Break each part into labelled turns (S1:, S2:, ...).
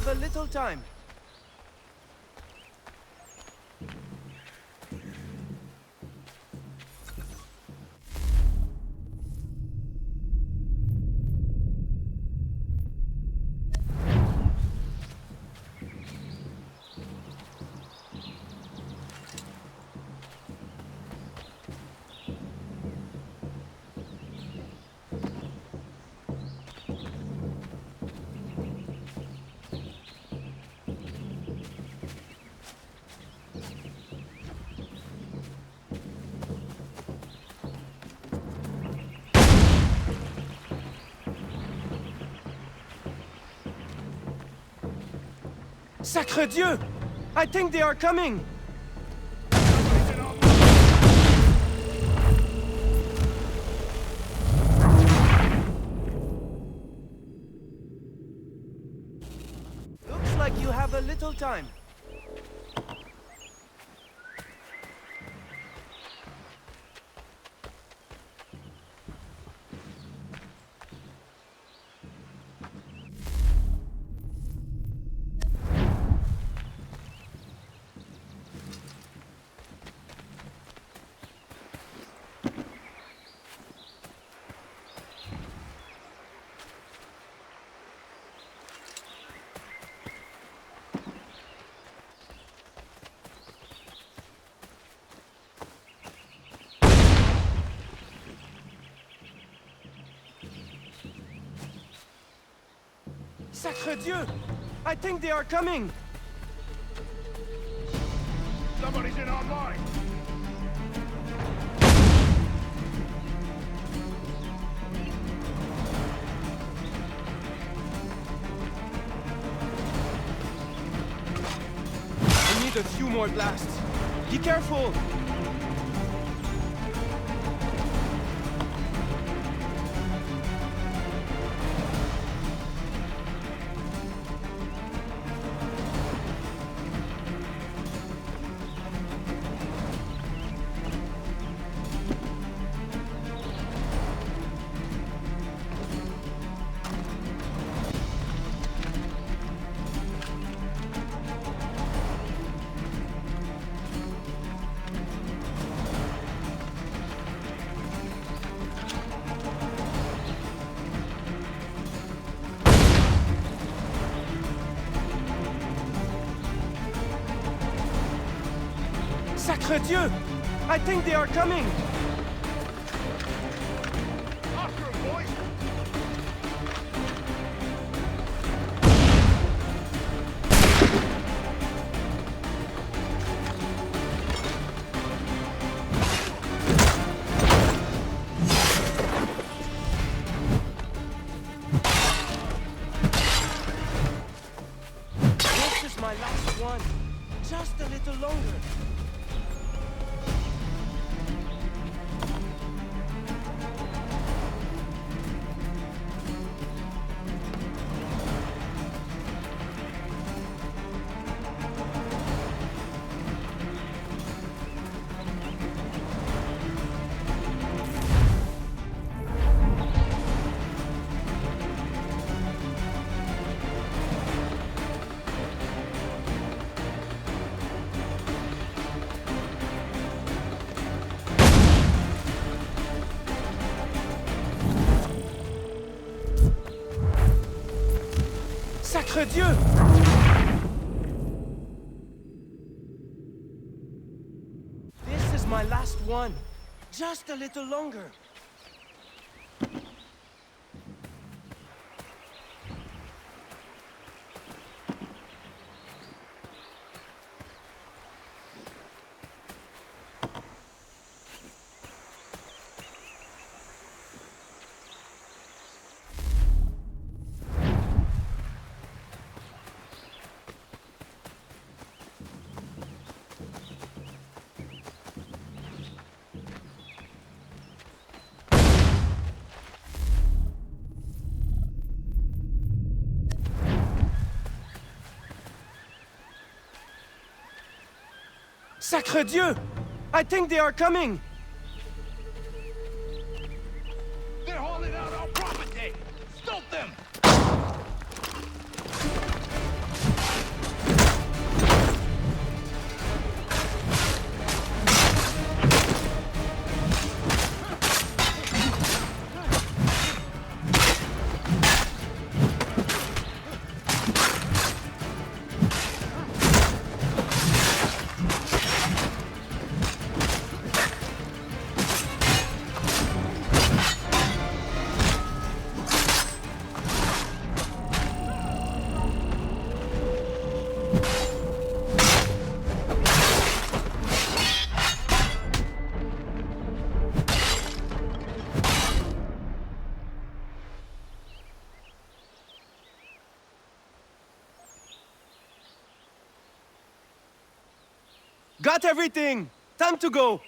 S1: have a little time. Sacre Dieu! I think they are coming! Looks like you have a little time. Sacre Dieu! I think they are coming!
S2: Somebody's in our line!
S1: I need a few more blasts. Be careful! Sacre Dieu! I think they are coming!
S2: After him, boys!
S1: This is my last one. Just a little longer. Sacre Dieu! This is my last one. Just a little longer. Sacre Dieu! I think they are coming!
S2: They're hauling out our property! Stop them!
S1: Got everything! Time to go!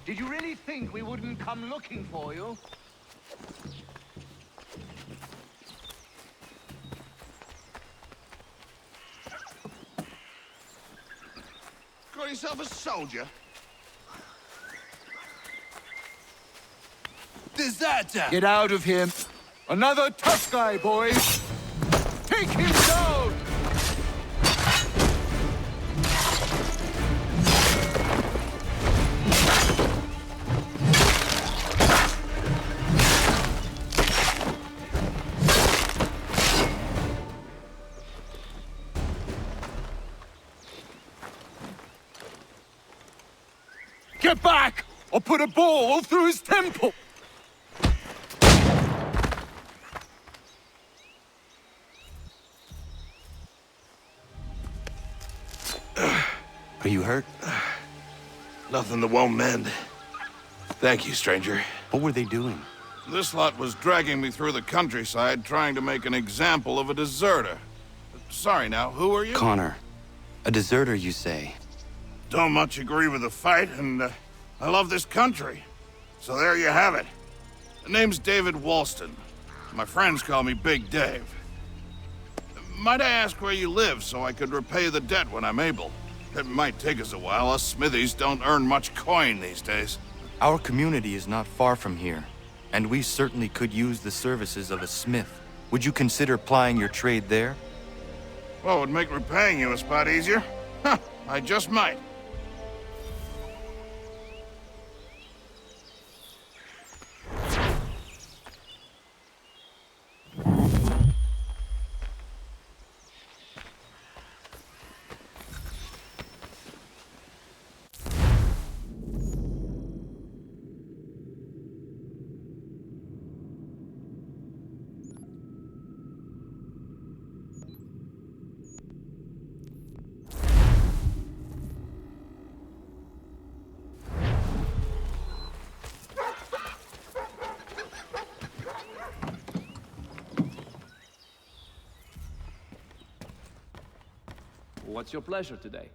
S2: Did you really think we wouldn't come looking for you? Got yourself a soldier?
S1: Deserter!
S3: Get out of here. Another tough guy, boys. Take him down! Get back! Or put a ball through his temple!
S1: Are you hurt?
S4: Nothing that won't mend. Thank you, stranger.
S1: What were they doing?
S4: This lot was dragging me through the countryside trying to make an example of a deserter. Sorry now, who are you?
S1: Connor. A deserter, you say?
S4: Don't much agree with the fight, and I love this country. So there you have it. The name's David Walston. My friends call me Big Dave. Might I ask where you live so I could repay the debt when I'm able? It might take us a while. Us smithies don't earn much coin these days.
S5: Our community is not far from here, and we certainly could use the services of a smith. Would you consider plying your trade there?
S4: Well, it would make repaying you a spot easier. Huh, I just might.
S6: What's your pleasure today?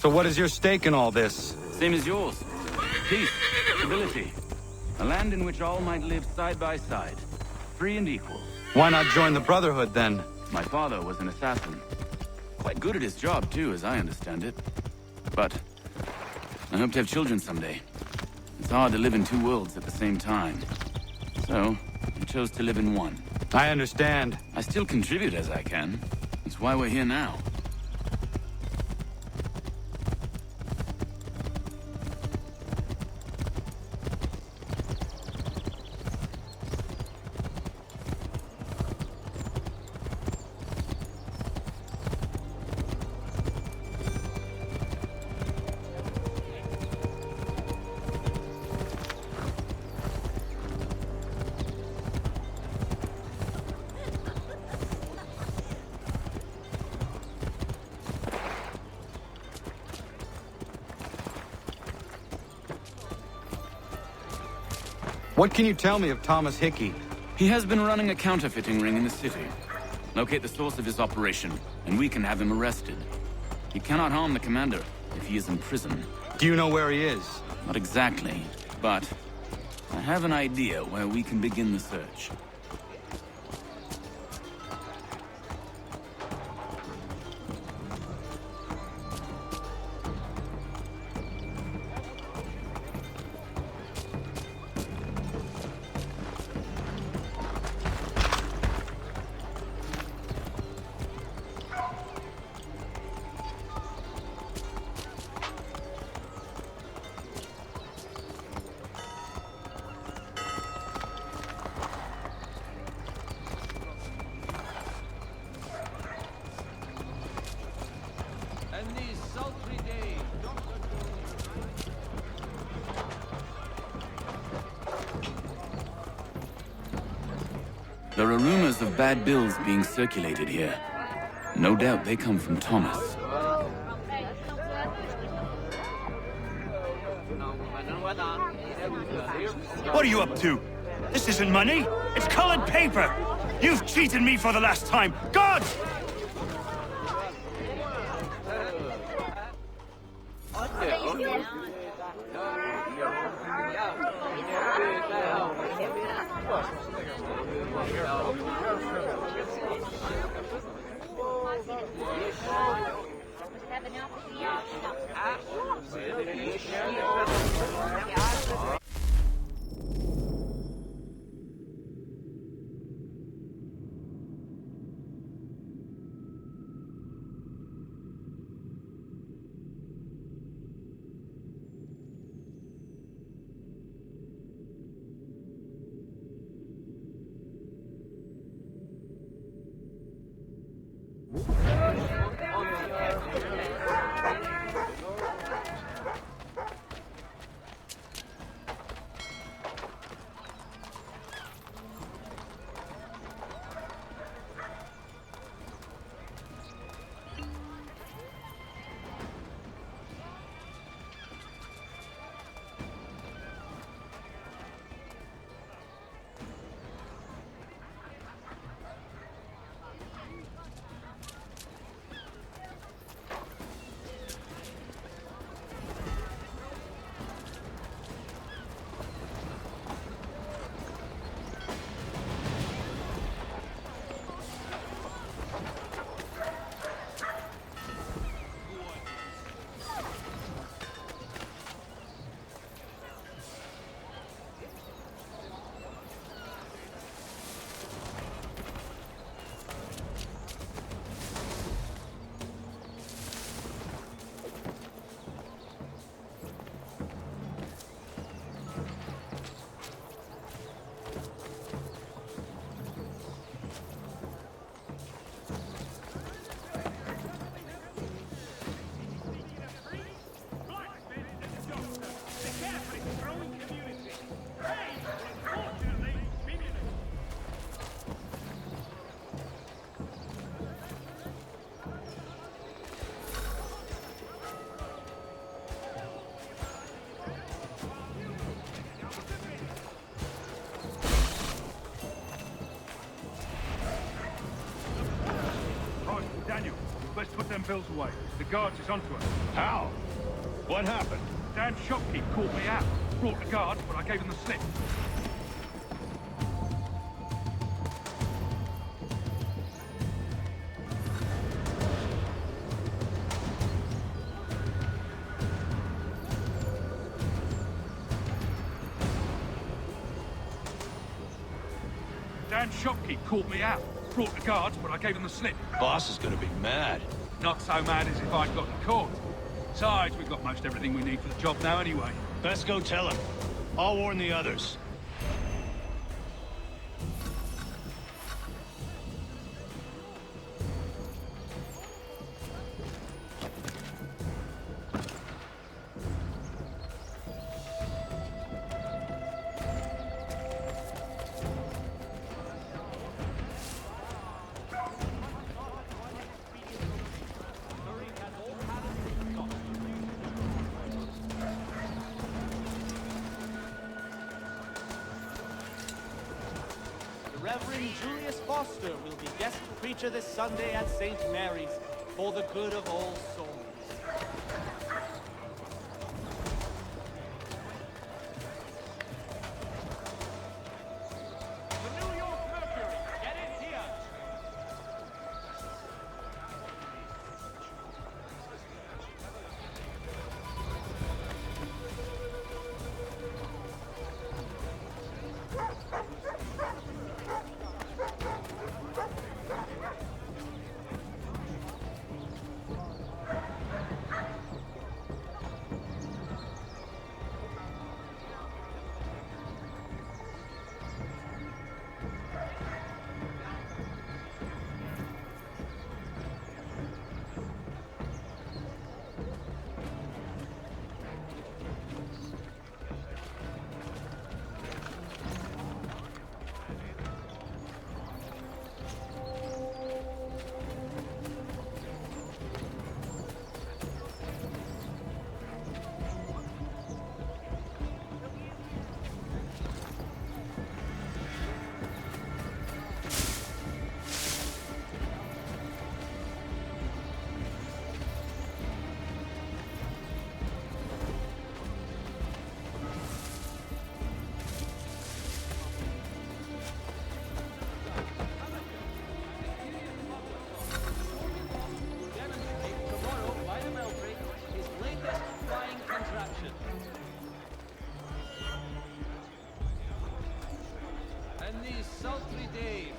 S7: So what is your stake in all this?
S8: Same as yours. Peace, stability. A land in which all might live side by side, free and equal.
S7: Why not join the Brotherhood, then?
S8: My father was an assassin. Quite good at his job, too, as I understand it. But I hope to have children someday. It's hard to live in two worlds at the same time. So, I chose to live in one.
S7: I understand.
S8: I still contribute as I can. That's why we're here now.
S7: What can you tell me of Thomas Hickey?
S8: He has been running a counterfeiting ring in the city. Locate the source of his operation, and we can have him arrested. He cannot harm the commander if he is in prison.
S7: Do you know where he is?
S8: Not exactly, but I have an idea where we can begin the search. There are rumors of bad bills being circulated here. No doubt they come from Thomas.
S9: What are you up to? This isn't money. It's colored paper. You've cheated me for the last time. God! Bill's away. The guards is onto us.
S10: How? What happened?
S9: Dan's shopkeep caught me out. Brought the guards, but I gave him the slip. Dan's shopkeep caught me out. Brought the guards, but I gave him the slip.
S10: Boss is gonna be mad.
S9: Not so mad as if I'd gotten caught. Besides, we've got most everything we need for the job now anyway.
S10: Best go tell him. I'll warn the others.
S1: Reverend Julius Foster will be guest preacher this Sunday at St. Mary's for the good of all souls. The New York Mercury, get it here!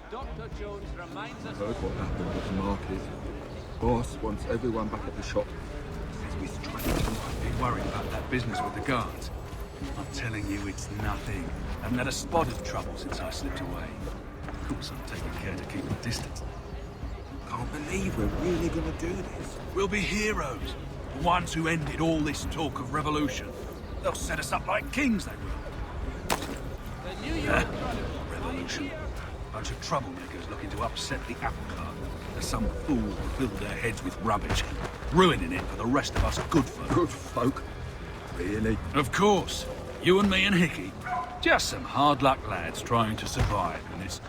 S1: Dr. Jones reminds us
S11: Heard what happened at the market. Boss wants everyone back at the shop.
S9: Says we strike him. I'd be worried about that business with the guards. I'm telling you, it's nothing. I haven't had a spot of trouble since I slipped away. Of course, I'm taking care to keep my distance.
S11: Can't believe we're really gonna do this.
S9: We'll be heroes. The ones who ended all this talk of revolution. They'll set us up like kings, they will.
S1: the New York
S9: Revolution. Bunch of troublemakers looking to upset the apple cart. There's some fool who filled their heads with rubbish, ruining it for the rest of us good folk.
S11: Good folk? Really?
S9: Of course. You and me and Hickey. Just some hard luck lads trying to survive in this.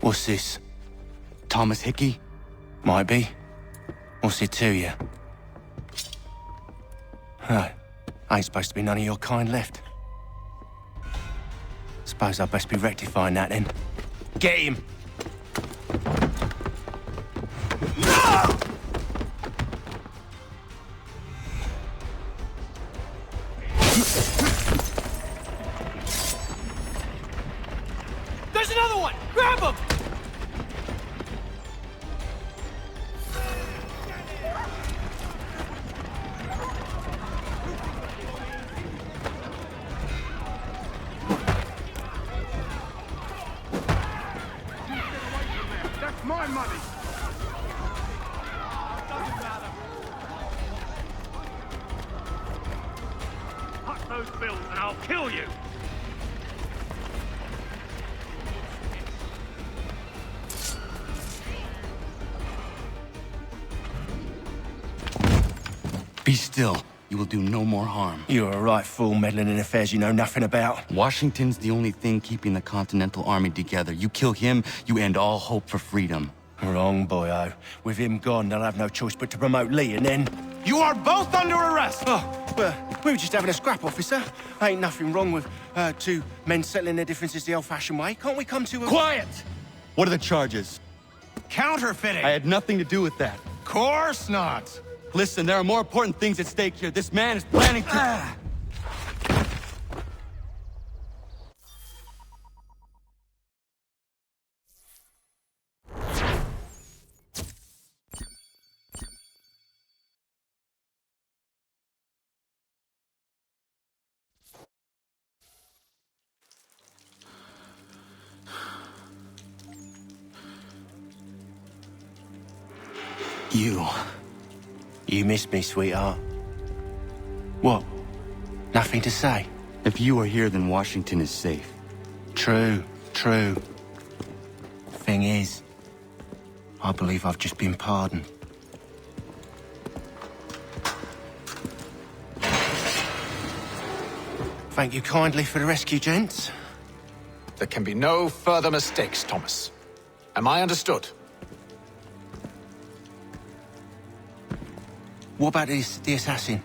S5: What's this? Thomas Hickey? Might be. What's it to you? Huh. Ain't supposed to be none of your kind left. Suppose I best be rectifying that then. Get him!
S1: There's another one! Grab him!
S2: That's my money!
S1: Doesn't matter.
S10: Cut those bills and I'll kill you!
S7: Be still. You will do no more harm.
S12: You're a right fool meddling in affairs you know nothing about.
S7: Washington's the only thing keeping the Continental Army together. You kill him, you end all hope for freedom.
S12: Wrong, boyo. With him gone, they'll have no choice but to promote Lee, and then... You are both under arrest! Oh, well, we were just having a scrap, officer. Ain't nothing wrong with two men settling their differences the old-fashioned way. Can't we come to a...
S7: Quiet! What are the charges?
S12: Counterfeiting!
S7: I had nothing to do with that.
S12: Course not!
S7: Listen, there are more important things at stake here. This man is planning to...
S12: You missed me, sweetheart. What? Nothing to say?
S7: If you are here, then Washington is safe.
S12: True. Thing is, I believe I've just been pardoned. Thank you kindly for the rescue, gents.
S13: There can be no further mistakes, Thomas. Am I understood?
S12: What about the assassin?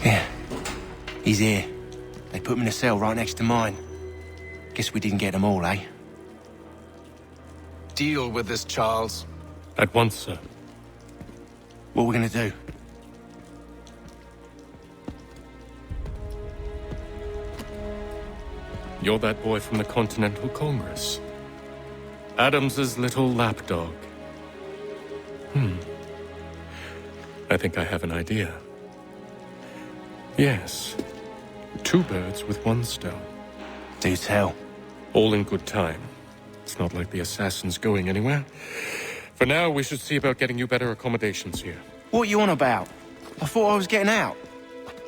S12: Yeah, he's here. They put him in a cell right next to mine. Guess we didn't get them all, eh?
S13: Deal with this, Charles.
S14: At once, sir.
S12: What are we gonna do?
S14: You're that boy from the Continental Congress. Adams's little lapdog. I think I have an idea. Yes. 2 birds with 1 stone.
S12: Do tell.
S14: All in good time. It's not like the assassin's going anywhere. For now, we should see about getting you better accommodations here.
S12: What are you on about? I thought I was getting out.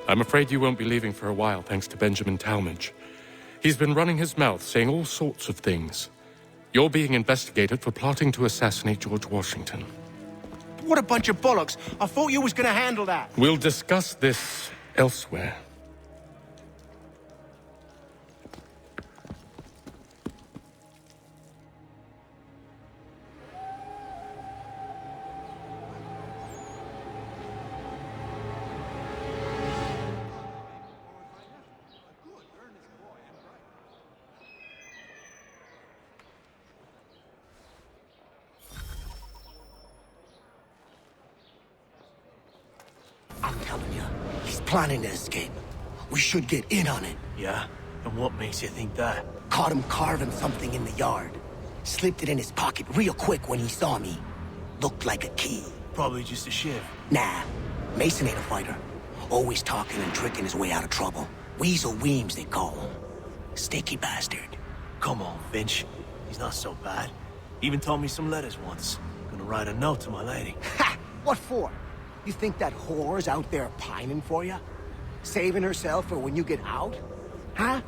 S14: I'm afraid you won't be leaving for a while, thanks to Benjamin Talmadge. He's been running his mouth, saying all sorts of things. You're being investigated for plotting to assassinate George Washington.
S12: What a bunch of bollocks. I thought you was gonna handle that.
S14: We'll discuss this elsewhere.
S12: I'm telling you, he's planning to escape. We should get in on it.
S15: Yeah? And what makes you think that?
S12: Caught him carving something in the yard. Slipped it in his pocket real quick when he saw me. Looked like a key.
S15: Probably just a shiv.
S12: Nah, Mason ain't a fighter. Always talking and tricking his way out of trouble. Weasel Weems, they call him. Sticky bastard.
S15: Come on, Finch. He's not so bad. Even taught me some letters once. Gonna write a note to my lady.
S12: Ha! What for? You think that whore's out there pining for you? Saving herself for when you get out? Huh?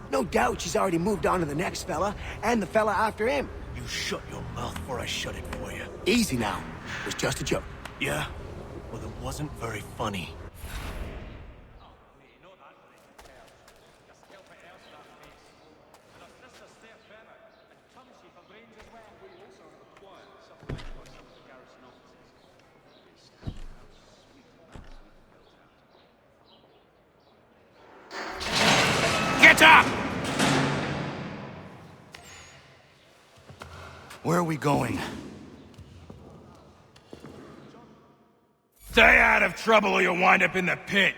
S12: No doubt she's already moved on to the next fella, and the fella after him.
S15: You shut your mouth before I shut it for you.
S12: Easy now. It was just a joke.
S15: Yeah? Well, it wasn't very funny.
S12: Get up!
S7: Where are we going?
S3: Stay out of trouble or you'll wind up in the pit.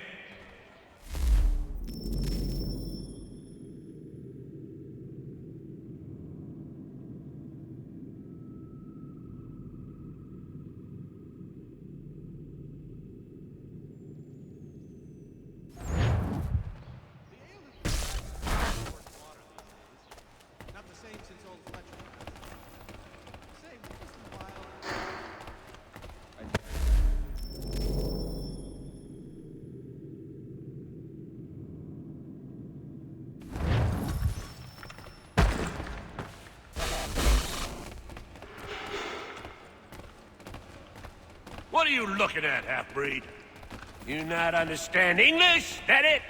S10: What are you looking at, half-breed? You not understand English? That it?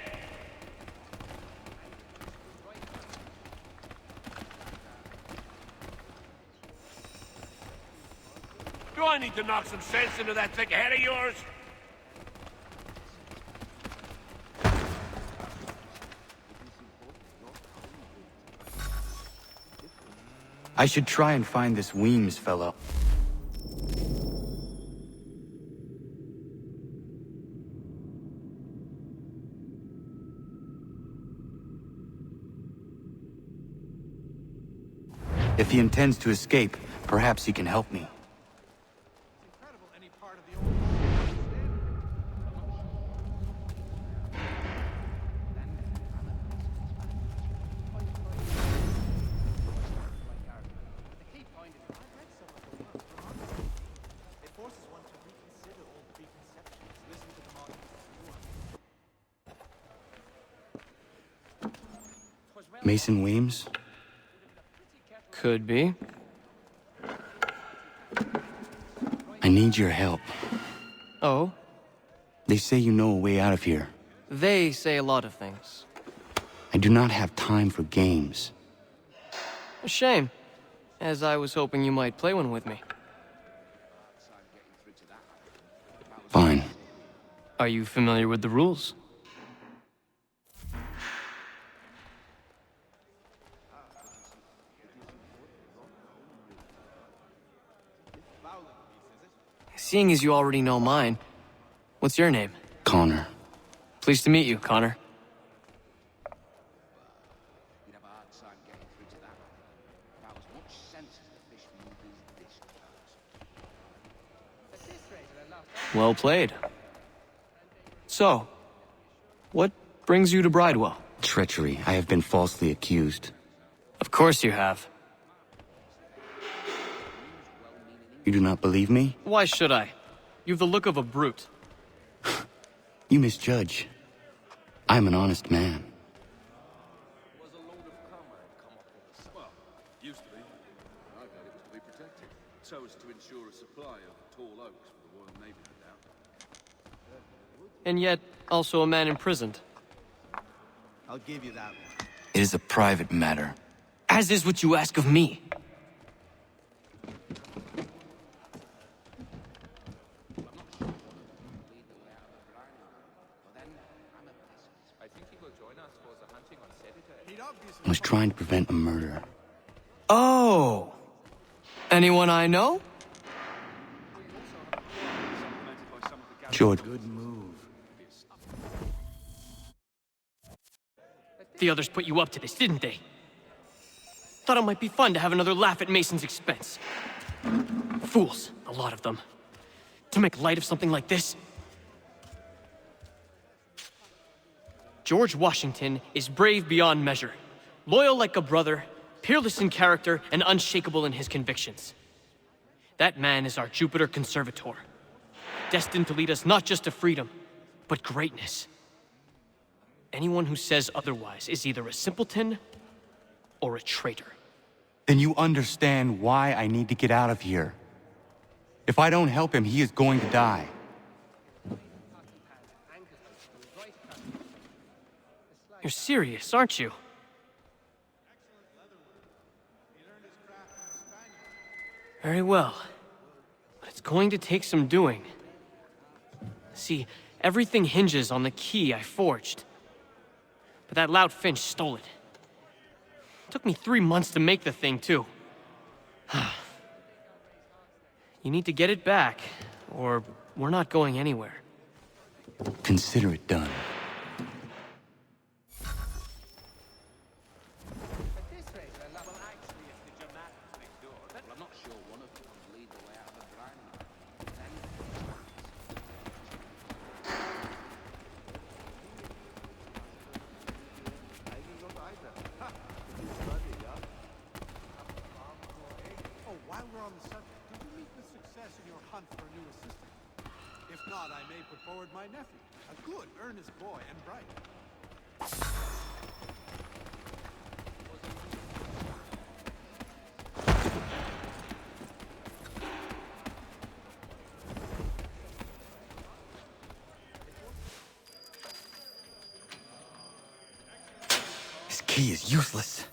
S10: Do I need to knock some sense into that thick head of yours?
S7: I should try and find this Weems fellow. If he intends to escape, perhaps he can help me. Mason Weems?
S16: Could be.
S7: I need your help.
S16: Oh?
S7: They say you know a way out of here.
S16: They say a lot of things.
S7: I do not have time for games.
S16: A shame, as I was hoping you might play one with me.
S7: Fine.
S16: Are you familiar with the rules? Seeing as you already know mine, what's your name?
S7: Connor.
S16: Pleased to meet you, Connor. Well played. So, what brings you to Bridewell?
S7: Treachery. I have been falsely accused.
S16: Of course you have.
S7: You do not believe me?
S16: Why should I? You've the look of a brute.
S7: You misjudge. I'm an honest man.
S11: Well, used to be. I heard it was to be protected, so as to ensure a supply of tall oaks for the Royal Navy, no doubt.
S16: And yet, also a man imprisoned.
S17: I'll give you that one.
S7: It is a private matter.
S16: As is what you ask of me.
S7: I was trying to prevent a murder.
S16: Oh! Anyone I know?
S7: George.
S17: Good move.
S16: The others put you up to this, didn't they? Thought it might be fun to have another laugh at Mason's expense. Fools, a lot of them. To make light of something like this. George Washington is brave beyond measure. Loyal like a brother, peerless in character, and unshakable in his convictions. That man is our Jupiter Conservator, destined to lead us not just to freedom, but greatness. Anyone who says otherwise is either a simpleton or a traitor.
S7: Then you understand why I need to get out of here. If I don't help him, he is going to die.
S16: You're serious, aren't you? Very well. But it's going to take some doing. See, everything hinges on the key I forged. But that lout Finch stole it. Took me 3 months to make the thing, too. You need to get it back, or we're not going anywhere.
S7: Consider it done. key is useless.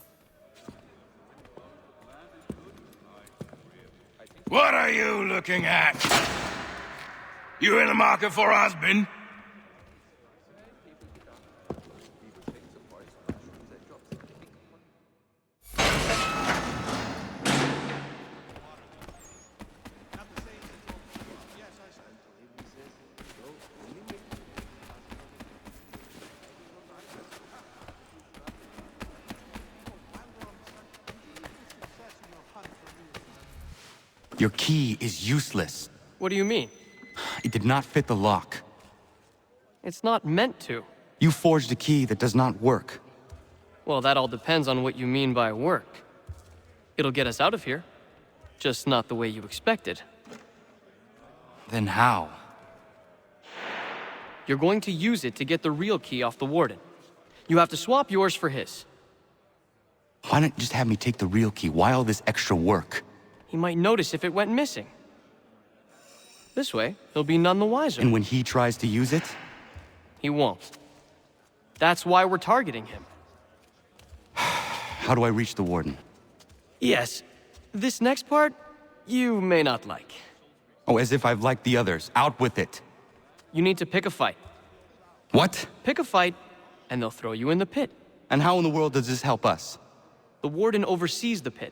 S18: What are you looking at? You in the market for a husband?
S7: Your key is useless.
S16: What do you mean?
S7: It did not fit the lock.
S16: It's not meant to.
S7: You forged a key that does not work.
S16: Well, that all depends on what you mean by work. It'll get us out of here. Just not the way you expected.
S7: Then how?
S16: You're going to use it to get the real key off the Warden. You have to swap yours for his.
S7: Why not just have me take the real key? Why all this extra work?
S16: He might notice if it went missing. This way, he'll be none the wiser.
S7: And when he tries to use it?
S16: He won't. That's why we're targeting him.
S7: How do I reach the Warden?
S16: Yes. This next part, you may not like.
S7: Oh, as if I've liked the others. Out with it.
S16: You need to pick a fight.
S7: What?
S16: Pick a fight, and they'll throw you in the pit.
S7: And how in the world does this help us?
S16: The Warden oversees the pit.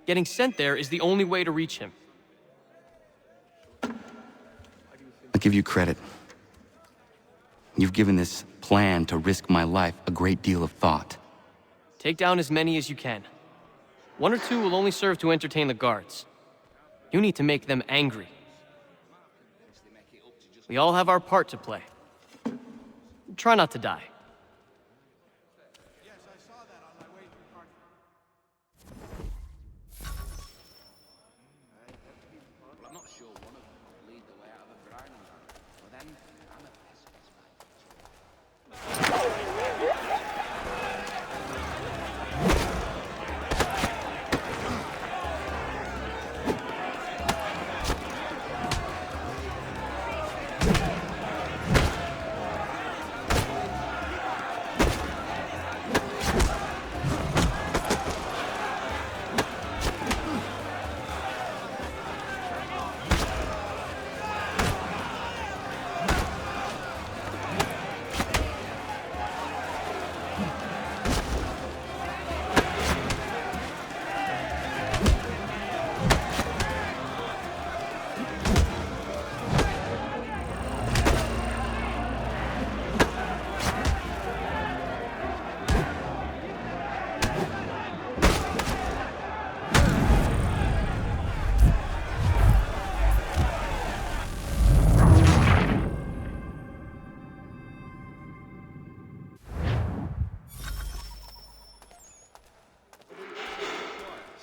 S16: Getting sent there is the only way to reach him.
S7: I'll give you credit. You've given this plan to risk my life a great deal of thought.
S16: Take down as many as you can. 1 or 2 will only serve to entertain the guards. You need to make them angry. We all have our part to play. Try not to die.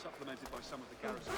S11: Supplemented by some of the garrison.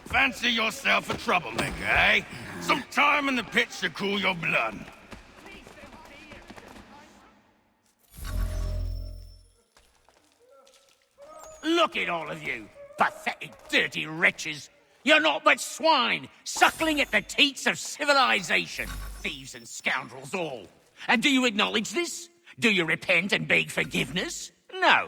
S18: Fancy yourself a troublemaker, eh? Some time in the pits to cool your blood.
S10: Look at all of you, pathetic, dirty wretches.
S19: You're not but swine, suckling at the teats of civilization. Thieves and scoundrels all. And do you acknowledge this? Do you repent and beg forgiveness? No.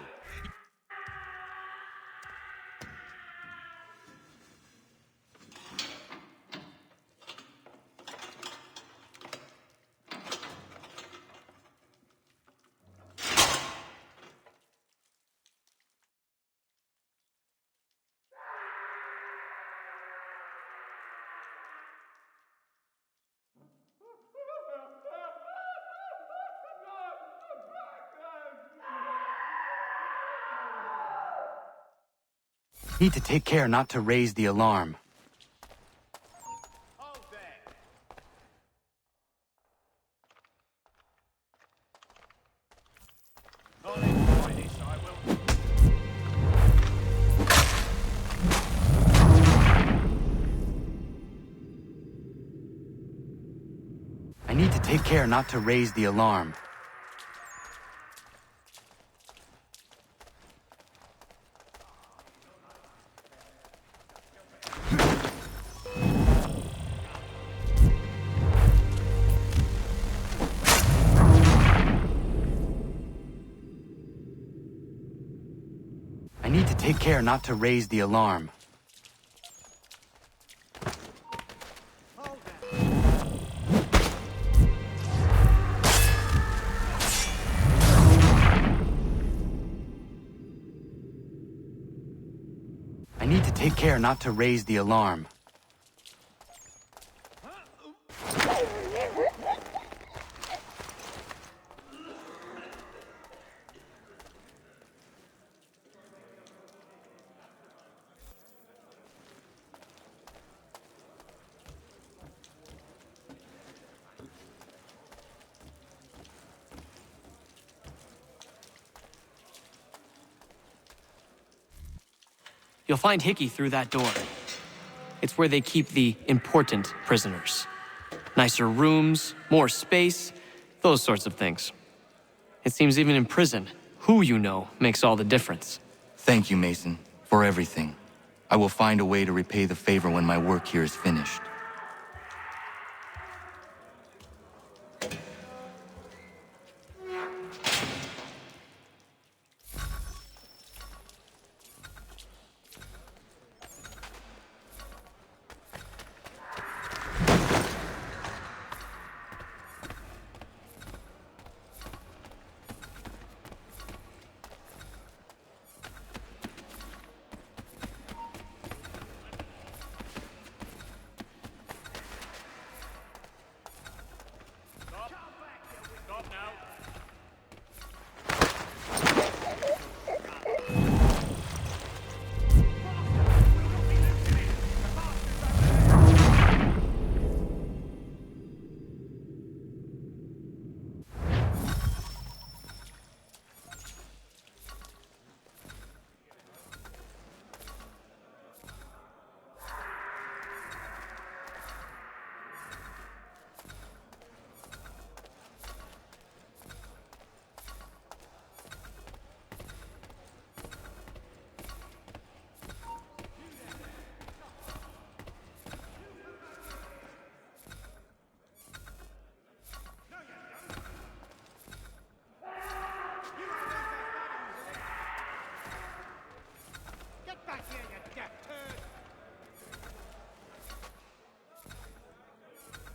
S7: Need to take care not to raise the alarm. I need to take care not to raise the alarm. I need to take care not to raise the alarm. I need to take care not to raise the alarm.
S16: You'll find Hickey through that door. It's where they keep the important prisoners. Nicer rooms, more space, those sorts of things. It seems even in prison, who you know makes all the difference.
S5: Thank you, Mason, for everything. I will find a way to repay the favor when my work here is finished.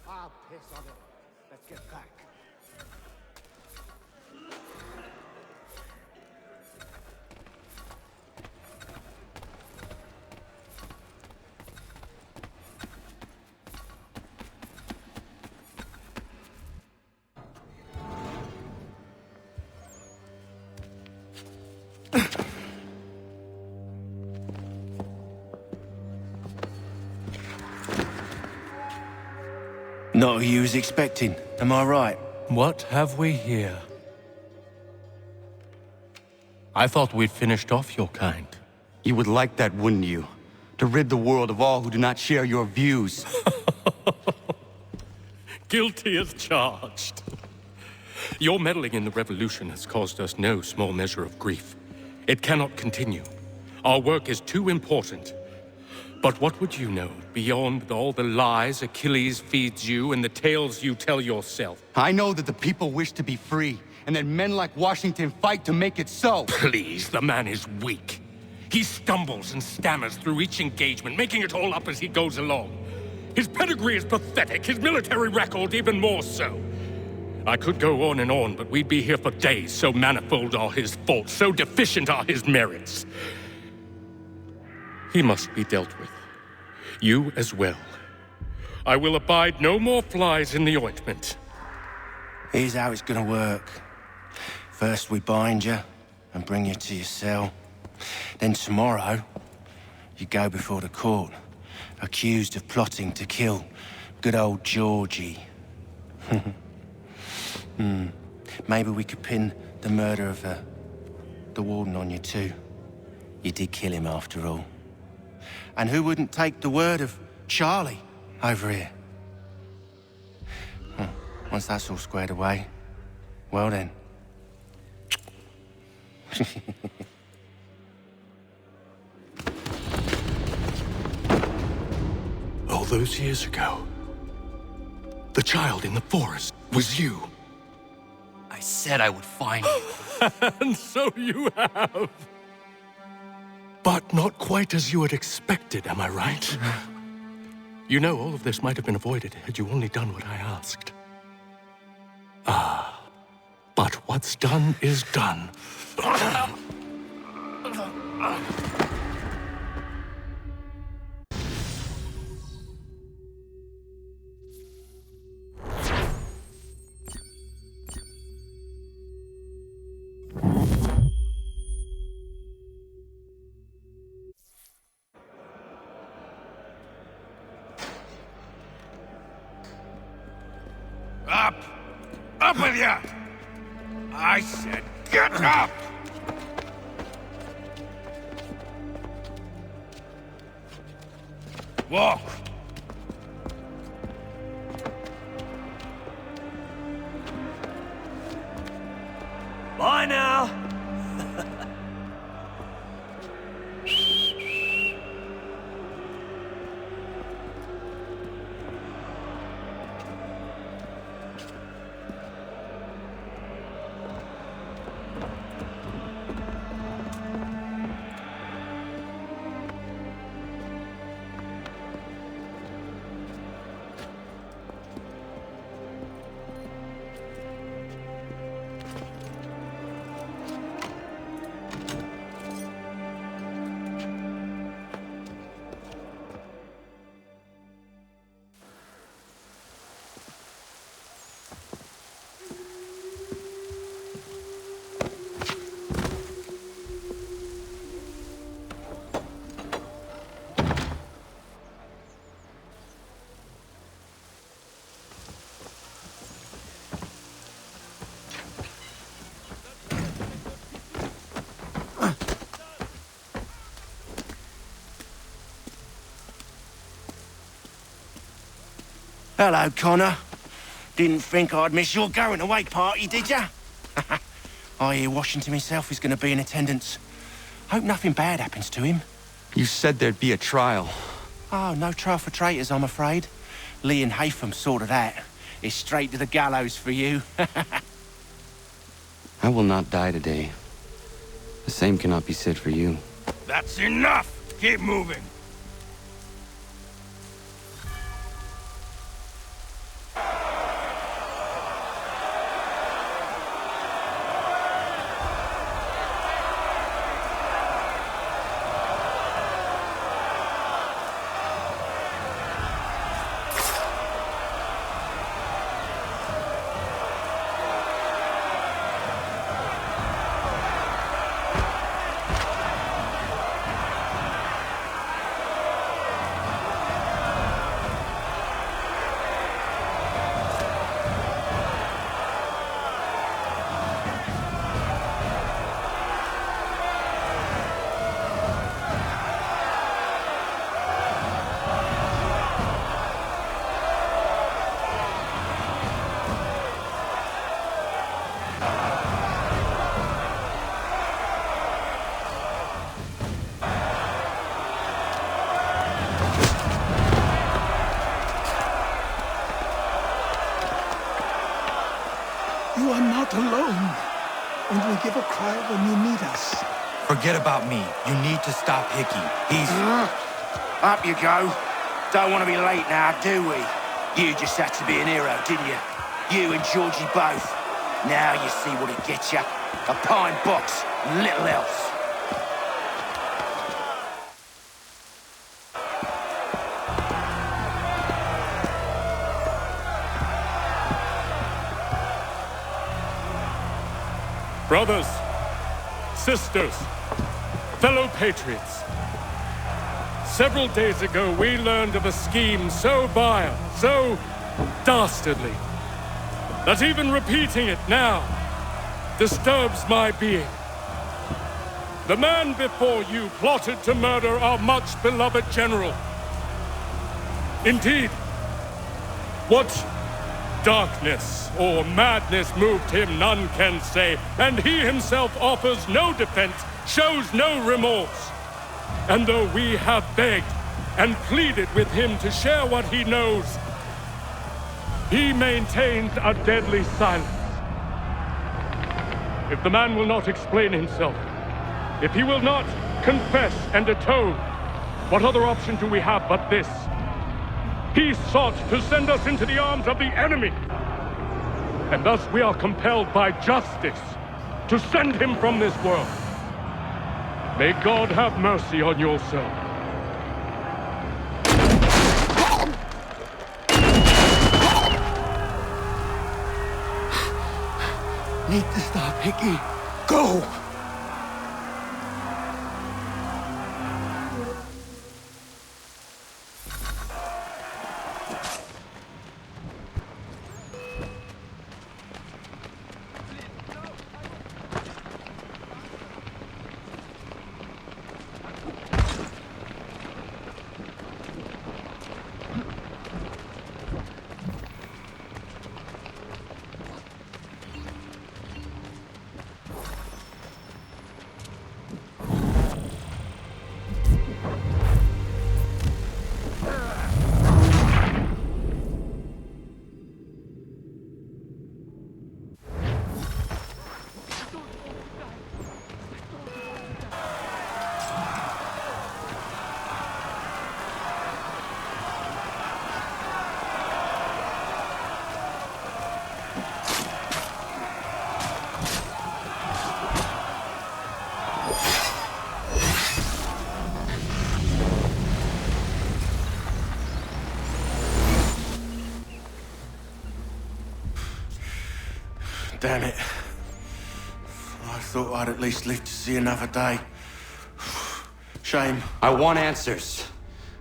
S2: I'll piss on it. Let's get back.
S12: Not who you was expecting, am I right?
S14: What have we here? I thought we'd finished off your kind.
S7: You would like that, wouldn't you? To rid the world of all who do not share your views.
S14: Guilty as charged. Your meddling in the revolution has caused us no small measure of grief. It cannot continue. Our work is too important. But what would you know beyond all the lies Achilles feeds you and the tales you tell yourself?
S7: I know that the people wish to be free, and that men like Washington fight to make it so.
S14: Please, the man is weak. He stumbles and stammers through each engagement, making it all up as he goes along. His pedigree is pathetic, his military record even more so. I could go on, but we'd be here for days, so manifold are his faults, so deficient are his merits. He must be dealt with. You as well. I will abide no more flies in the ointment.
S12: Here's how it's gonna work. First we bind you and bring you to your cell. Then tomorrow, you go before the court, accused of plotting to kill good old Georgie. Maybe we could pin the murder of the warden on you too. You did kill him after all. And who wouldn't take the word of Charlie over here? Once that's all squared away, well then.
S14: All those years ago, the child in the forest was you.
S7: I said I would find you.
S14: And so you have. But not quite as you had expected, am I right? You know, all of this might have been avoided had you only done what I asked. But what's done is done.
S18: Up! Up with ya! I said get up! Walk!
S15: Bye now!
S12: Hello, Connor. Didn't think I'd miss your going-away party, did ya? I hear Washington himself is going to be in attendance. Hope nothing bad happens to him.
S7: You said there'd be a trial.
S12: Oh, no trial for traitors, I'm afraid. Lee and Haytham sorted that. It's straight to the gallows for you.
S7: I will not die today. The same cannot be said for you.
S18: That's enough! Keep moving!
S9: You are not alone. And we give a cry when you need us.
S5: Forget about me. You need to stop Hickey. He's...
S12: Up you go. Don't want to be late now, do we? You just had to be an hero, didn't you? You and Georgie both. Now you see what it gets you. A pine box, little else.
S14: Brothers, sisters, fellow patriots. Several days ago, we learned of a scheme so vile, so dastardly, that even repeating it now disturbs my being. The man before you plotted to murder our much-beloved general. Indeed, what darkness or madness moved him, none can say, and he himself offers no defense, shows no remorse. And though we have begged and pleaded with him to share what he knows, he maintains a deadly silence. If the man will not explain himself, if he will not confess and atone, what other option do we have but this? He sought to send us into the arms of the enemy. And thus we are compelled by justice to send him from this world. May God have mercy on your soul.
S12: Need to stop, Hickey. Go! Damn it. I thought I'd at least live to see another day. Shame.
S7: I want answers.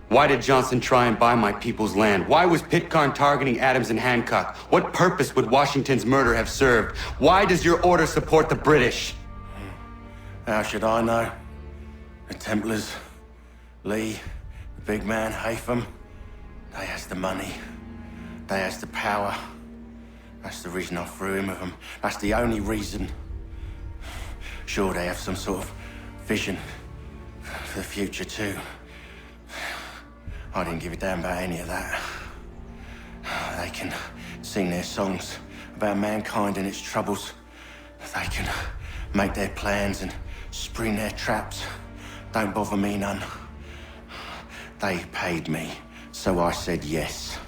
S7: Why did Johnson try and buy my people's land? Why was Pitcairn targeting Adams and Hancock? What purpose would Washington's murder have served? Why does your order support the British?
S12: How should I know? The Templars, Lee, the big man, Haytham, they has the money. They has the power. That's the reason I threw in with them. That's the only reason. Sure, they have some sort of vision for the future too. I didn't give a damn about any of that. They can sing their songs about mankind and its troubles. They can make their plans and spring their traps. Don't bother me none. They paid me, so I said yes.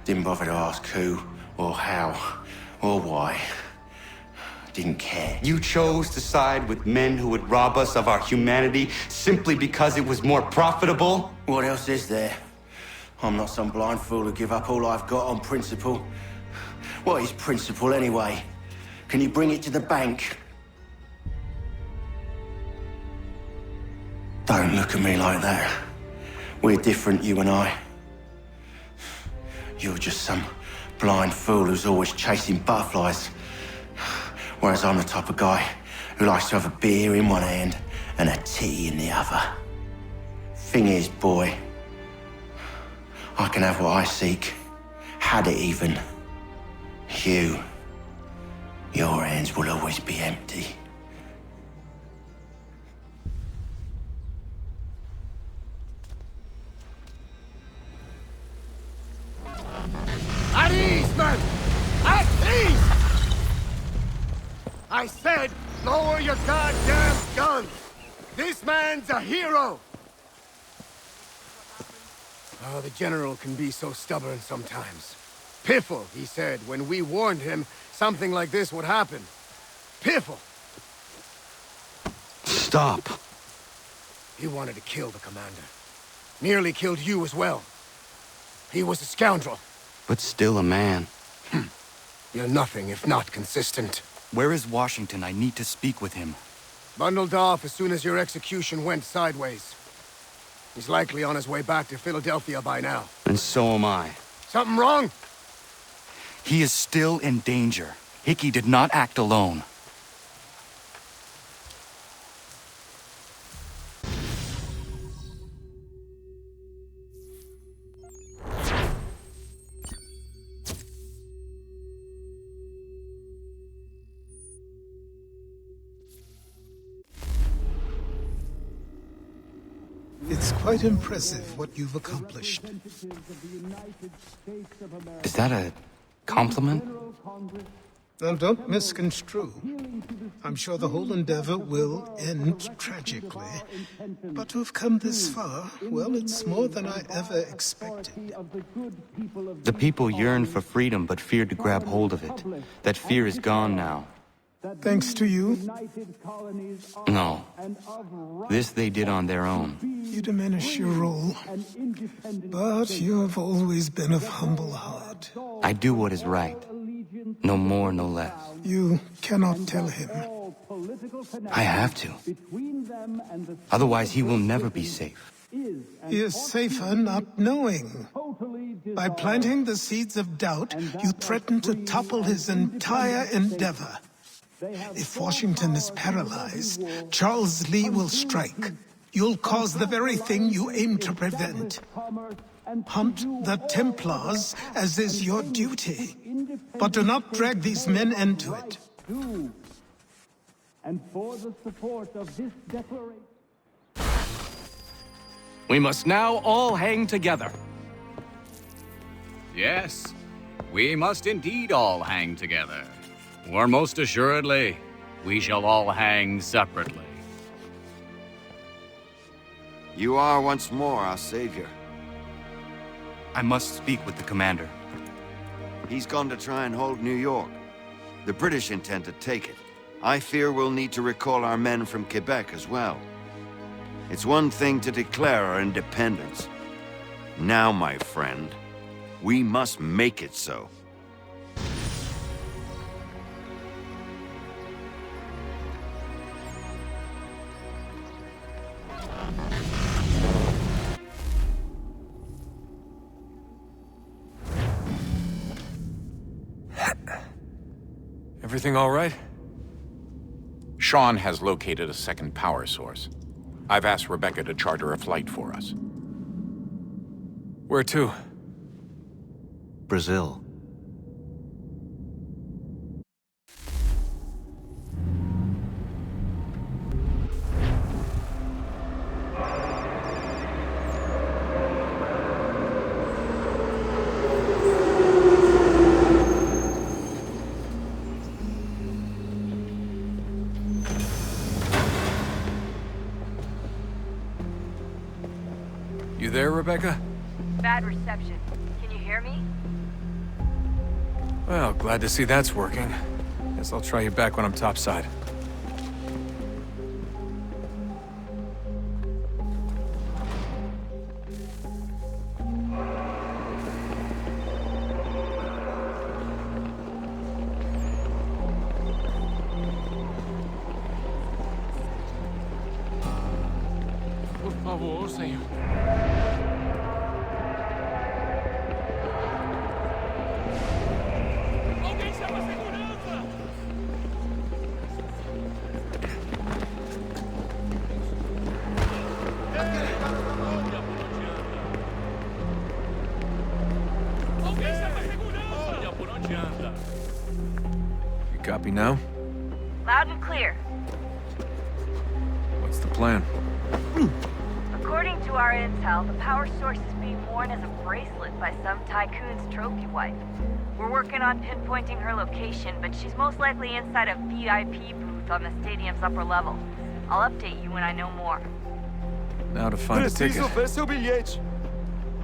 S12: Didn't bother to ask who, or how, or why. Didn't care.
S7: You chose to side with men who would rob us of our humanity simply because it was more profitable?
S12: What else is there? I'm not some blind fool who give up all I've got on principle. What is principle anyway? Can you bring it to the bank? Don't look at me like that. We're different, you and I. You're just some blind fool who's always chasing butterflies. Whereas I'm the type of guy who likes to have a beer in one hand and a tea in the other. Thing is, boy, I can have what I seek. Had it even. Your hands will always be empty.
S3: At ease, men! At ease!
S12: I said, lower your goddamn guns! This man's a hero! Oh, the General can be so stubborn sometimes. Piffle, he said, when we warned him something like this would happen. Piffle!
S7: Stop.
S12: He wanted to kill the commander. Nearly killed you as well. He was a scoundrel.
S7: But still a man.
S12: You're nothing if not consistent.
S5: Where is Washington? I need to speak with him.
S12: Bundled off as soon as your execution went sideways. He's likely on his way back to Philadelphia by now.
S7: And so am I.
S12: Something wrong?
S5: He is still in danger. Hickey did not act alone.
S20: It's quite impressive what you've accomplished.
S7: Is that a compliment?
S20: Now, don't misconstrue. I'm sure the whole endeavor will end tragically. But to have come this far, well, it's more than I ever expected.
S5: The people yearn for freedom but feared to grab hold of it. That fear is gone now.
S20: Thanks to you?
S5: No. This they did on their own.
S20: You diminish your role. But you have always been of humble heart.
S5: I do what is right. No more, no less.
S20: You cannot tell him.
S5: I have to. Otherwise, he will never be safe.
S20: He is safer not knowing. By planting the seeds of doubt, you threaten to topple his entire endeavor. If Washington is paralyzed, Charles Lee will strike. You'll cause the very thing you aim to prevent. Hunt the Templars, as is your duty. But do not drag these men into it.
S1: And for the support of this declaration...
S6: We must now all hang together.
S21: Yes, we must indeed all hang together. Or most assuredly, we shall all hang separately.
S22: You are once more our savior.
S5: I must speak with the commander.
S22: He's gone to try and hold New York. The British intend to take it. I fear we'll need to recall our men from Quebec as well. It's one thing to declare our independence. Now, my friend, we must make it so.
S23: Everything all right?
S24: Sean has located a second power source. I've asked Rebecca to charter a flight for us.
S23: Where to?
S17: Brazil.
S23: You there, Rebecca?
S25: Bad reception. Can you hear me?
S23: Well, glad to see that's working. Guess I'll try you back when I'm topside.
S6: Por favor, senhor. Alguém chama a segurança! Alguém chama a segurança! Olha por onde anda.
S23: You copy now?
S25: Loud and clear.
S23: What's the plan?
S25: According to our intel, the power source is being worn as a bracelet by some tycoon's trophy wife. We're working on pinpointing her location, but she's most likely inside a VIP booth on the stadium's upper level. I'll update you when I know more.
S23: Now to find a ticket.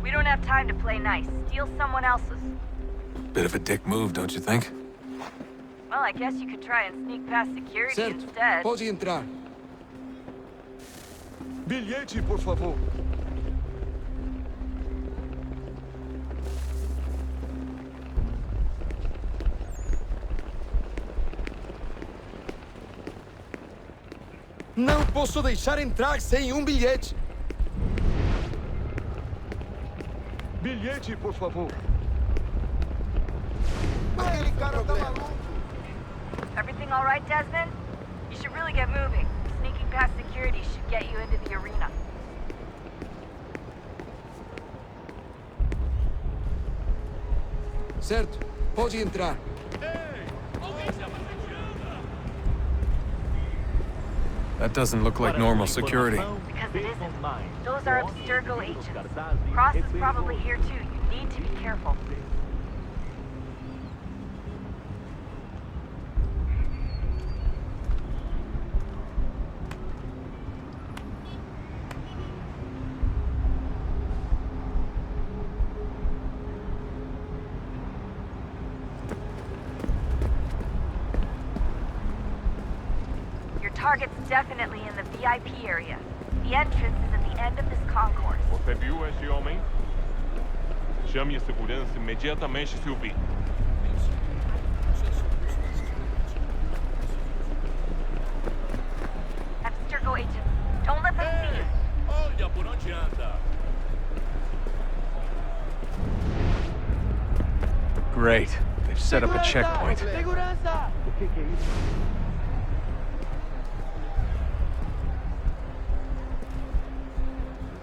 S25: We don't have time to play nice. Steal someone else's.
S23: Bit of a dick move, don't you think?
S25: Well, I guess you could try and sneak past security instead.
S3: Pode entrar. Bilhete, por favor. Não posso deixar entrar sem bilhete. Bilhete, por favor. Aquele cara tá maluco.
S25: Everything all right, Desmond? You should really get moving. Sneaking past security should get you into the arena.
S3: Certo, pode entrar.
S23: That doesn't look like normal security.
S25: Because it isn't. Those are Abstergo agents. Cross is probably here too. You need to be careful. Target's definitely in the VIP area. The entrance is at the end of this concourse.
S6: Você viu esse homem? Chame a segurança imediatamente se o vir.
S25: Abstergo agents, don't let them see you.
S6: Olha por onde anda.
S23: Great. They've set up a checkpoint.
S1: Segurança!
S3: O que é isso?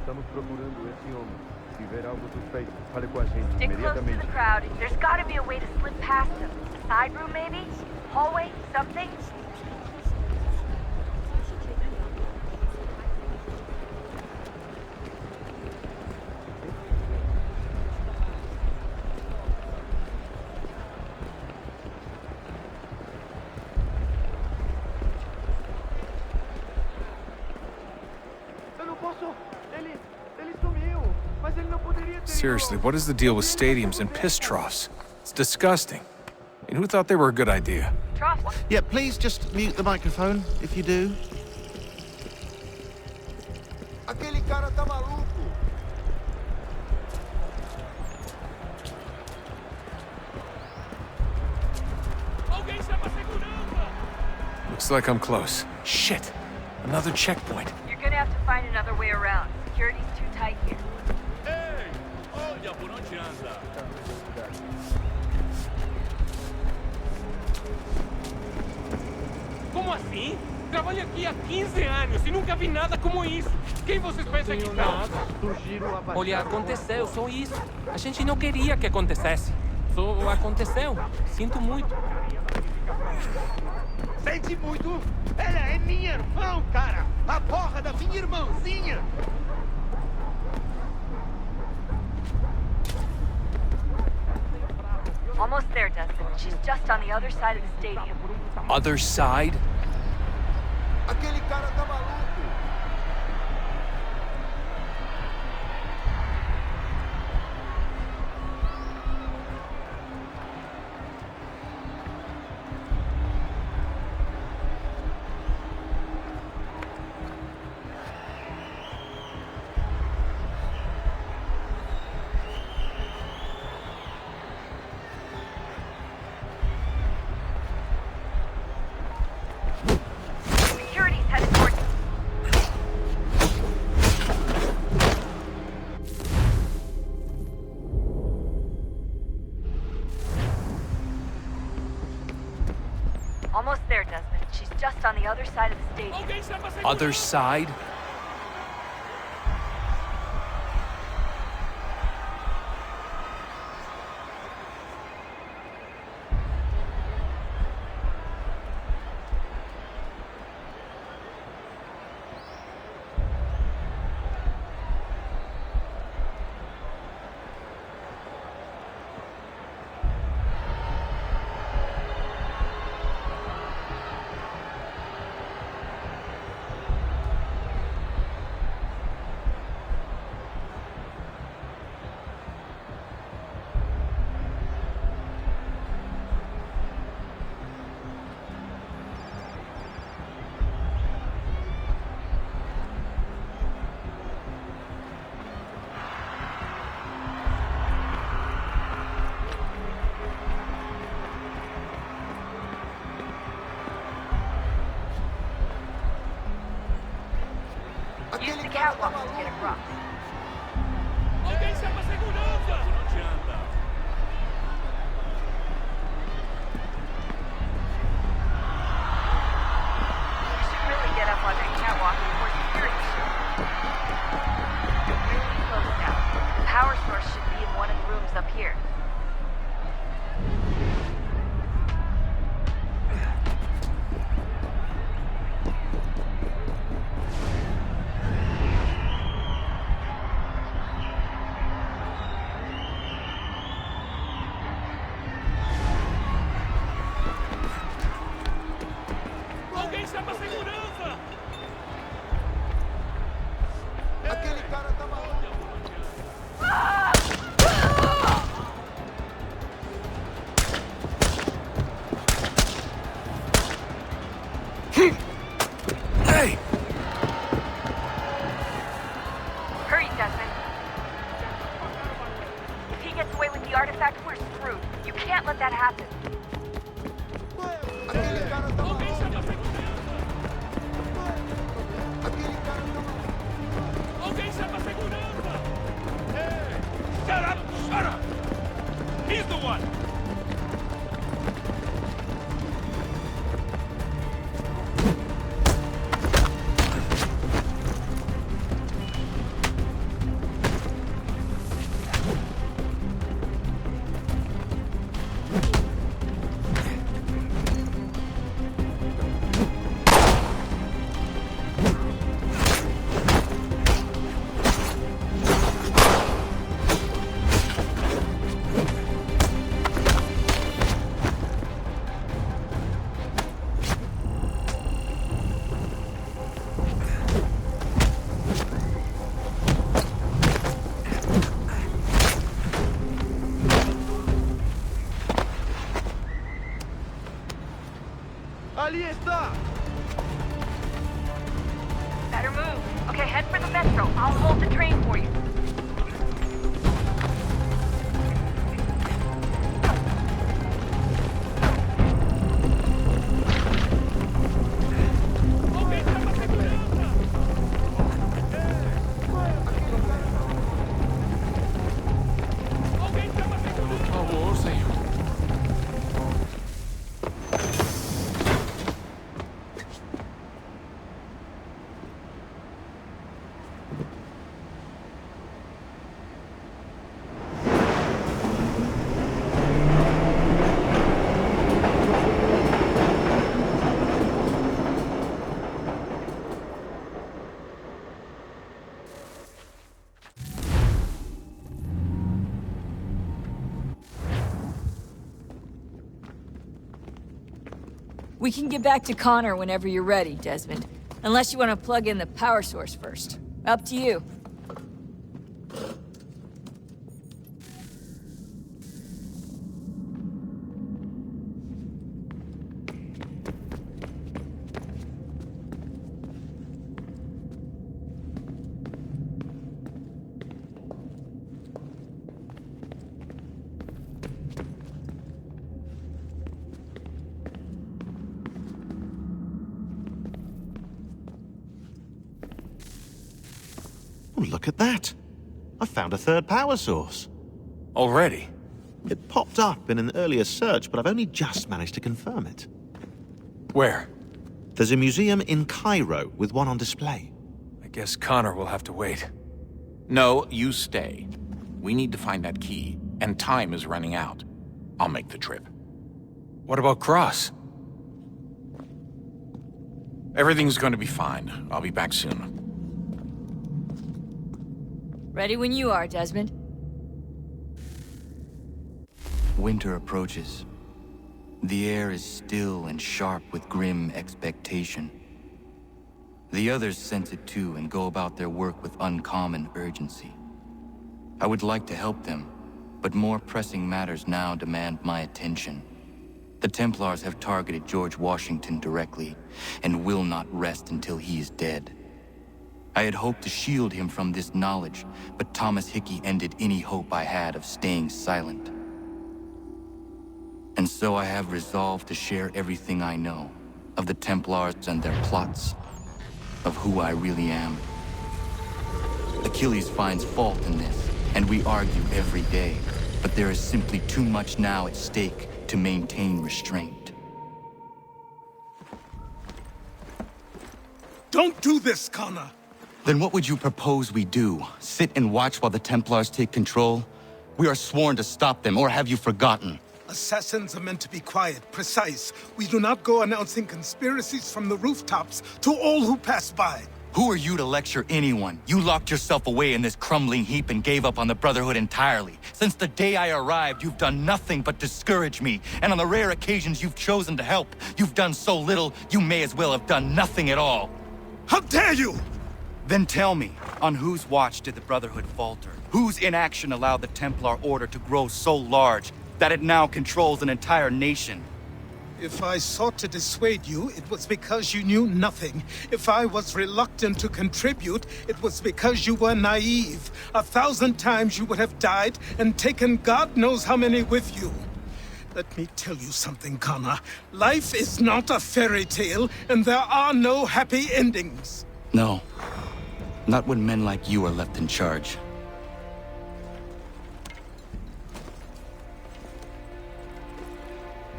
S3: Estamos procurando esse homem. Se ver algo suspeito, fale com a gente
S25: Stick close to
S3: imediatamente.
S25: the crowd. There's got to be a way to slip past them. A side room, maybe? Hallway? Something?
S23: Seriously, what is the deal with stadiums and piss troughs? It's disgusting. And who thought they were a good idea?
S17: Yeah, please just mute the microphone if you do.
S3: Aquele cara tá maluco.
S23: Looks like I'm close. Shit! Another checkpoint.
S25: You're gonna have to find another way around. Security's too tight here.
S6: Olha por onde anda. Como assim? Trabalho aqui há 15 anos e nunca vi nada como isso. Quem vocês pensam que está?
S4: Olha, aconteceu, só isso. A gente não queria que acontecesse. Só aconteceu. Sinto muito.
S2: Sente muito? Ela é minha irmã, cara! A porra da minha irmãzinha!
S25: Almost there, Dustin. She's just on the other side of the stadium.
S23: Other side?
S3: Aquele cara tá maluco.
S25: Security's headed towards... Almost there, Desmond. She's just on the other side of the stadium.
S23: Other side?
S25: catwalk to get across.
S6: Alguém chama segurança! Não adianta.
S25: You should really get up on that catwalk before security shows. You're really close now. The power source should be in one of the rooms up here.
S6: Alguém chama segurança!
S3: Aquele cara tá maluco.
S23: Hey!
S25: Hurry, Desmond. If he gets away with the artifact, we're screwed. You can't let that happen.
S3: Aquele cara tá maluco.
S6: Alguém chama segurança! Hey! Shut up! Shut up! He's the one!
S2: Ali está!
S25: Better move. Okay, head for the metro. I'll hold the train for you.
S6: Por favor, senhor.
S8: We can get back to Connor whenever you're ready, Desmond. Unless you want to plug in the power source first. Up to you.
S17: Oh, look at that. I found a third power source.
S23: Already?
S17: It popped up in an earlier search, but I've only just managed to confirm it.
S23: Where?
S17: There's a museum in Cairo with one on display.
S23: I guess Connor will have to wait.
S24: No, you stay. We need to find that key, and time is running out. I'll make the trip.
S23: What about Cross?
S24: Everything's going to be fine. I'll be back soon.
S8: Ready when you are, Desmond.
S5: Winter approaches. The air is still and sharp with grim expectation. The others sense it too and go about their work with uncommon urgency. I would like to help them, but more pressing matters now demand my attention. The Templars have targeted George Washington directly, and will not rest until he is dead. I had hoped to shield him from this knowledge, but Thomas Hickey ended any hope I had of staying silent. And so I have resolved to share everything I know, of the Templars and their plots, of who I really am. Achilles finds fault in this, and we argue every day. But there is simply too much now at stake to maintain restraint.
S20: Don't do this, Connor!
S5: Then what would you propose we do? Sit and watch while the Templars take control? We are sworn to stop them, or have you forgotten?
S20: Assassins are meant to be quiet, precise. We do not go announcing conspiracies from the rooftops to all who pass by.
S5: Who are you to lecture anyone? You locked yourself away in this crumbling heap and gave up on the Brotherhood entirely. Since the day I arrived, you've done nothing but discourage me. And on the rare occasions you've chosen to help, you've done so little, you may as well have done nothing at all.
S20: How dare you!
S5: Then tell me, on whose watch did the Brotherhood falter? Whose inaction allowed the Templar Order to grow so large that it now controls an entire nation?
S20: If I sought to dissuade you, it was because you knew nothing. If I was reluctant to contribute, it was because you were naive. 1,000 times you would have died and taken God knows how many with you. Let me tell you something, Connor. Life is not a fairy tale, and there are no happy endings.
S5: No. Not when men like you are left in charge.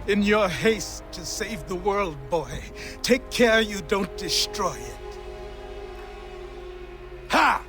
S20: In your haste to save the world, boy, take care you don't destroy it. Ha!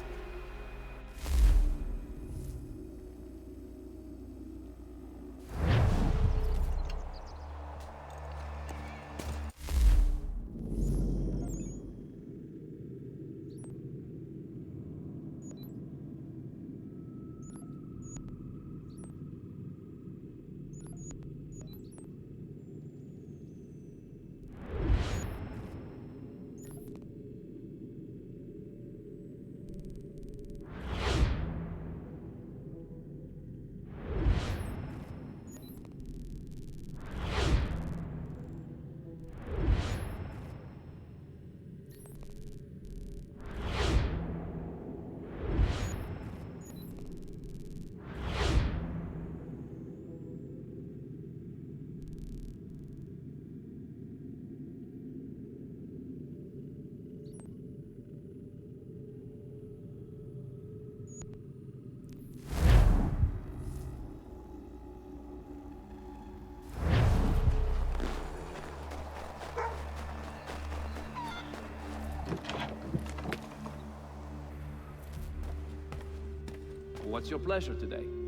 S6: What's your pleasure today?